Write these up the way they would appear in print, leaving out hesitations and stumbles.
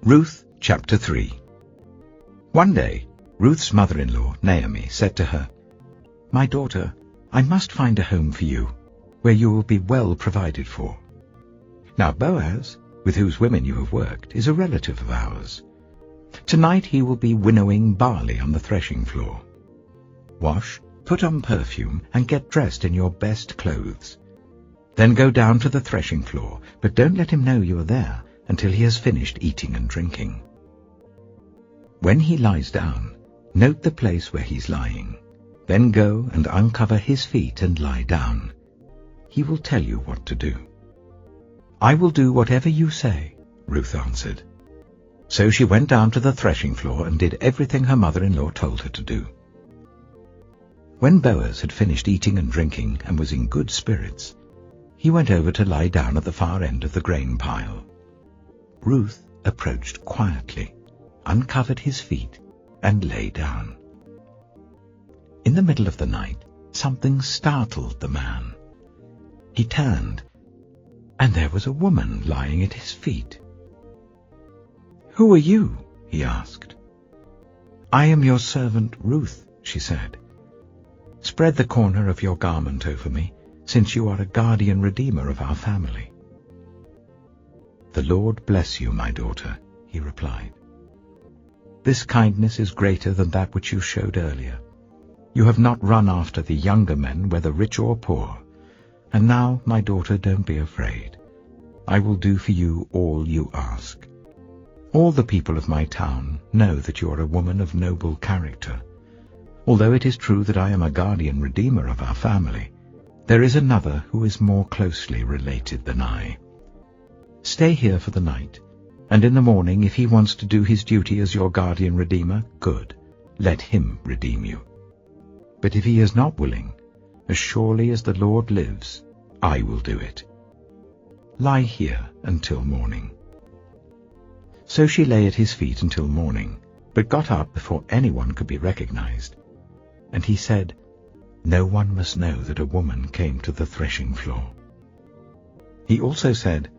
Ruth chapter 3. One day, Ruth's mother-in-law, Naomi, said to her, "My daughter, I must find a home for you, where you will be well provided for. Now Boaz, with whose women you have worked, is a relative of ours. Tonight he will be winnowing barley on the threshing floor. Wash, put on perfume, and get dressed in your best clothes. Then go down to the threshing floor, but don't let him know you are there until he has finished eating and drinking. When he lies down, note the place where he's lying. Then go and uncover his feet and lie down. He will tell you what to do." "I will do whatever you say," Ruth answered. So she went down to the threshing floor and did everything her mother-in-law told her to do. When Boaz had finished eating and drinking and was in good spirits, he went over to lie down at the far end of the grain pile. Ruth approached quietly, uncovered his feet, and lay down. In the middle of the night, something startled the man. He turned, and there was a woman lying at his feet. "Who are you?" he asked. "I am your servant Ruth," she said. "Spread the corner of your garment over me, since you are a guardian redeemer of our family." "The Lord bless you, my daughter," he replied. "This kindness is greater than that which you showed earlier. You have not run after the younger men, whether rich or poor. And now, my daughter, don't be afraid. I will do for you all you ask. All the people of my town know that you are a woman of noble character. Although it is true that I am a guardian redeemer of our family, there is another who is more closely related than I. Stay here for the night, and in the morning, if he wants to do his duty as your guardian redeemer, good, let him redeem you. But if he is not willing, as surely as the Lord lives, I will do it. Lie here until morning." So she lay at his feet until morning, but got up before anyone could be recognized. And he said, "No one must know that a woman came to the threshing floor." He also said,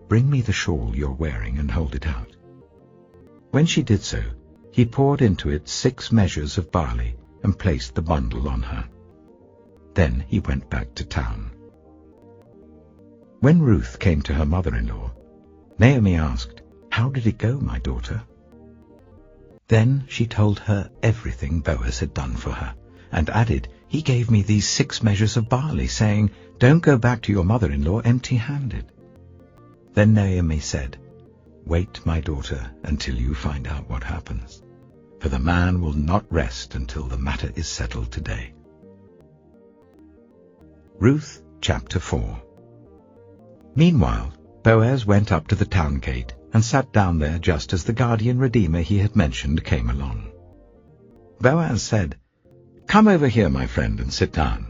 "Bring me the shawl you're wearing and hold it out." When she did so, he poured into it 6 measures of barley and placed the bundle on her. Then he went back to town. When Ruth came to her mother-in-law, Naomi asked, "How did it go, my daughter?" Then she told her everything Boaz had done for her, and added, "He gave me these 6 measures of barley, saying, 'Don't go back to your mother-in-law empty-handed.'" Then Naomi said, "Wait, my daughter, until you find out what happens, for the man will not rest until the matter is settled today." Ruth chapter 4. Meanwhile, Boaz went up to the town gate and sat down there just as the guardian redeemer he had mentioned came along. Boaz said, "Come over here, my friend, and sit down."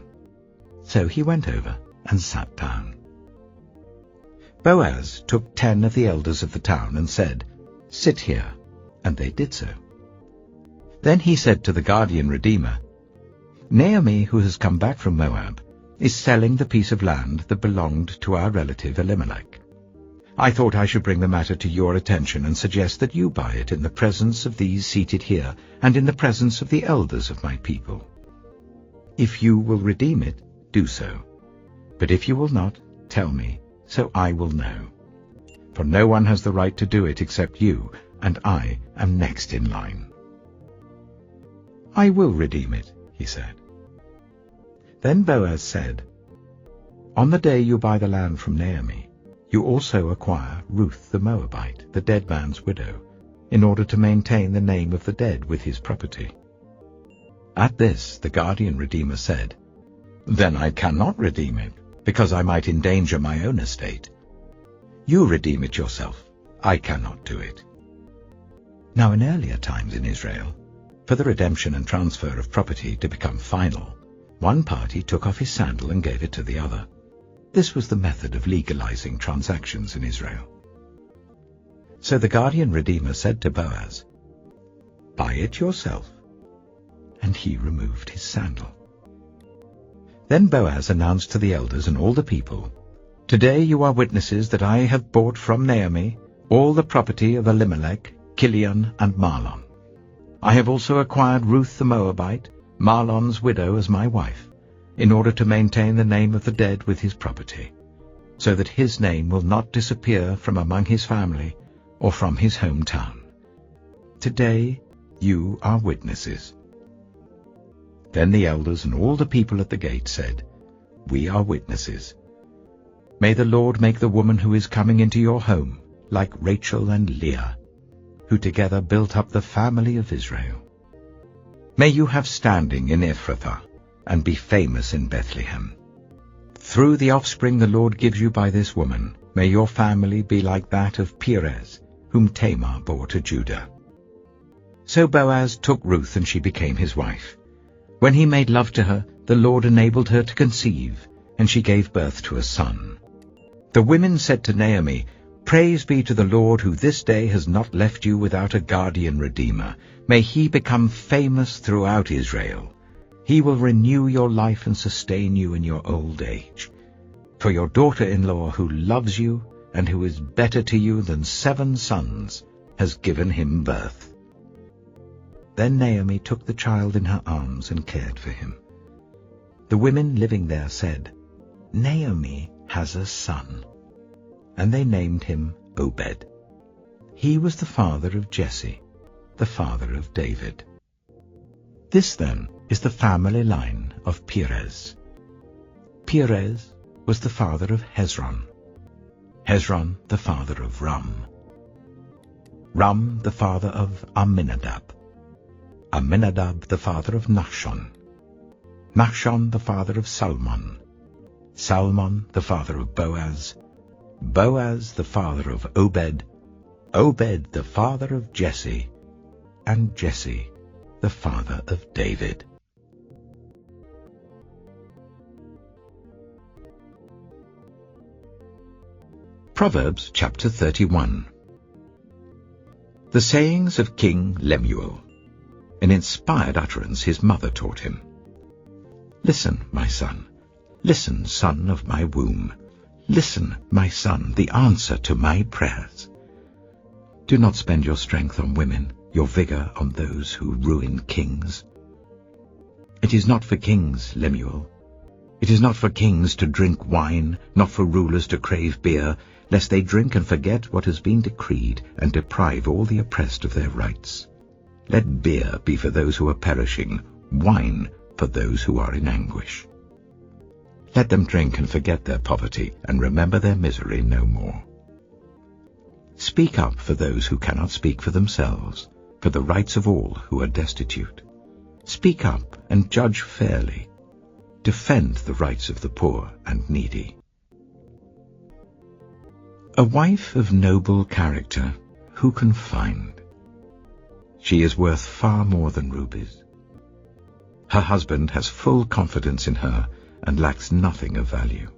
So he went over and sat down. Boaz took 10 of the elders of the town and said, "Sit here," and they did so. Then he said to the guardian redeemer, "Naomi, who has come back from Moab, is selling the piece of land that belonged to our relative Elimelech. I thought I should bring the matter to your attention and suggest that you buy it in the presence of these seated here and in the presence of the elders of my people. If you will redeem it, do so. But if you will not, tell me, so I will know. For no one has the right to do it except you, and I am next in line." "I will redeem it," he said. Then Boaz said, "On the day you buy the land from Naomi, you also acquire Ruth the Moabite, the dead man's widow, in order to maintain the name of the dead with his property." At this the guardian redeemer said, "Then I cannot redeem it, because I might endanger my own estate. You redeem it yourself. I cannot do it." Now in earlier times in Israel, for the redemption and transfer of property to become final, one party took off his sandal and gave it to the other. This was the method of legalizing transactions in Israel. So the guardian redeemer said to Boaz, "Buy it yourself." And he removed his sandal. Then Boaz announced to the elders and all the people, "Today you are witnesses that I have bought from Naomi all the property of Elimelech, Kilion, and Mahlon. I have also acquired Ruth the Moabite, Mahlon's widow, as my wife, in order to maintain the name of the dead with his property, so that his name will not disappear from among his family or from his hometown. Today you are witnesses." Then the elders and all the people at the gate said, "We are witnesses. May the Lord make the woman who is coming into your home like Rachel and Leah, who together built up the family of Israel. May you have standing in Ephrathah, and be famous in Bethlehem. Through the offspring the Lord gives you by this woman, may your family be like that of Perez, whom Tamar bore to Judah." So Boaz took Ruth, and she became his wife. When he made love to her, the Lord enabled her to conceive, and she gave birth to a son. The women said to Naomi, "Praise be to the Lord, who this day has not left you without a guardian redeemer. May he become famous throughout Israel. He will renew your life and sustain you in your old age. For your daughter-in-law, who loves you and who is better to you than 7 sons, has given him birth." Then Naomi took the child in her arms and cared for him. The women living there said, "Naomi has a son." And they named him Obed. He was the father of Jesse, the father of David. This then is the family line of Perez. Perez was the father of Hezron. Hezron the father of Ram. Ram the father of Amminadab. Amminadab the father of Nachshon. Nachshon the father of Salmon. Salmon the father of Boaz. Boaz the father of Obed. Obed the father of Jesse. And Jesse the father of David. Proverbs chapter 31. The sayings of King Lemuel. An inspired utterance his mother taught him. "Listen, my son. Listen, son of my womb. Listen, my son, the answer to my prayers. Do not spend your strength on women, your vigor on those who ruin kings. It is not for kings, Lemuel. It is not for kings to drink wine, not for rulers to crave beer, lest they drink and forget what has been decreed, and deprive all the oppressed of their rights. Let beer be for those who are perishing, wine for those who are in anguish. Let them drink and forget their poverty, and remember their misery no more. Speak up for those who cannot speak for themselves, for the rights of all who are destitute. Speak up and judge fairly. Defend the rights of the poor and needy. A wife of noble character who can find? She is worth far more than rubies. Her husband has full confidence in her and lacks nothing of value.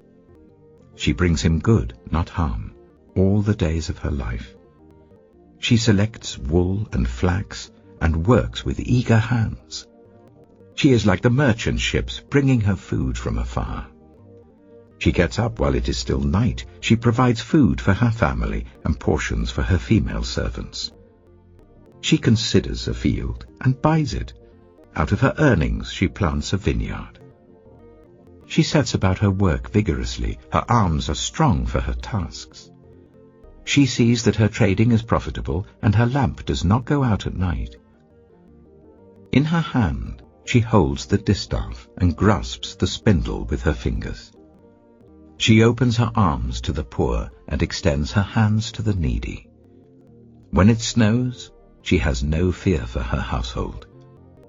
She brings him good, not harm, all the days of her life. She selects wool and flax and works with eager hands. She is like the merchant ships bringing her food from afar. She gets up while it is still night. She provides food for her family and portions for her female servants. She considers a field and buys it. Out of her earnings she plants a vineyard. She sets about her work vigorously. Her arms are strong for her tasks. She sees that her trading is profitable, and her lamp does not go out at night. In her hand she holds the distaff and grasps the spindle with her fingers. She opens her arms to the poor and extends her hands to the needy. When it snows, she has no fear for her household,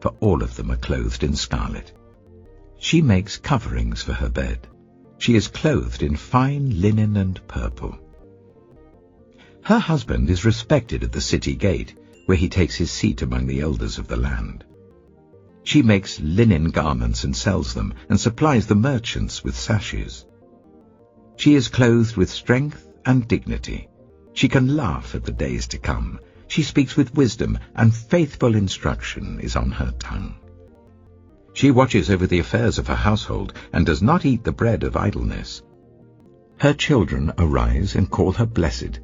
for all of them are clothed in scarlet. She makes coverings for her bed. She is clothed in fine linen and purple. Her husband is respected at the city gate, where he takes his seat among the elders of the land. She makes linen garments and sells them, and supplies the merchants with sashes. She is clothed with strength and dignity. She can laugh at the days to come. She speaks with wisdom, and faithful instruction is on her tongue. She watches over the affairs of her household, and does not eat the bread of idleness. Her children arise and call her blessed.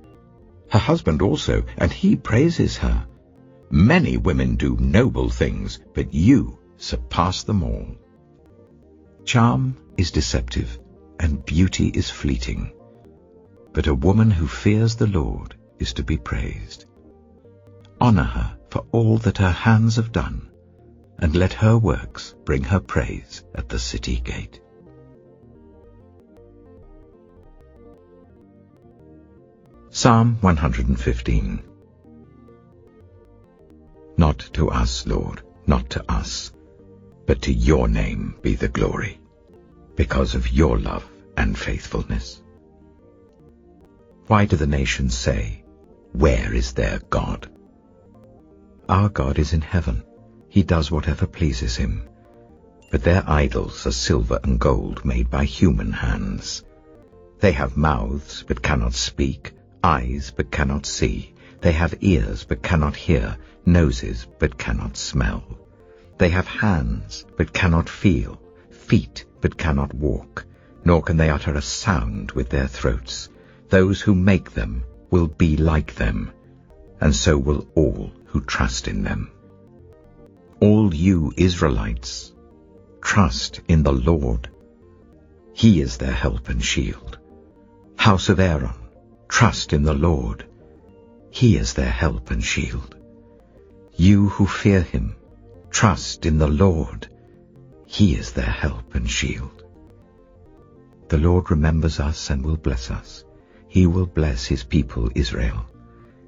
Her husband also, and he praises her. Many women do noble things, but you surpass them all. Charm is deceptive, and beauty is fleeting. But a woman who fears the Lord is to be praised. Honor her for all that her hands have done, and let her works bring her praise at the city gate. Psalm 115. Not to us, Lord, not to us, but to your name be the glory, because of your love and faithfulness. Why do the nations say, "Where is their God?" Our God is in heaven. He does whatever pleases him. But their idols are silver and gold made by human hands. They have mouths but cannot speak, eyes but cannot see. They have ears but cannot hear, noses but cannot smell. They have hands but cannot feel, feet but cannot walk, nor can they utter a sound with their throats. Those who make them will be like them, and so will all who trust in them. All you Israelites, trust in the Lord. He is their help and shield. House of Aaron, trust in the Lord. He is their help and shield. You who fear him, trust in the Lord. He is their help and shield. The Lord remembers us and will bless us. He will bless his people Israel.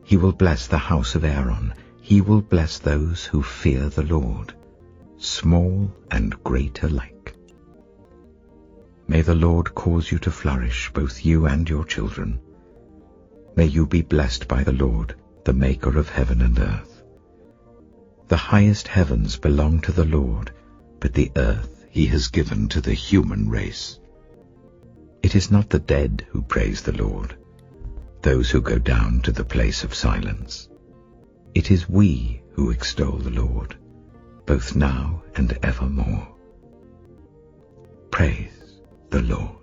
He will bless the house of Aaron. He will bless those who fear the Lord, small and great alike. May the Lord cause you to flourish, both you and your children. May you be blessed by the Lord, the maker of heaven and earth. The highest heavens belong to the Lord, but the earth he has given to the human race. It is not the dead who praise the Lord, those who go down to the place of silence. It is we who extol the Lord, both now and evermore. Praise the Lord.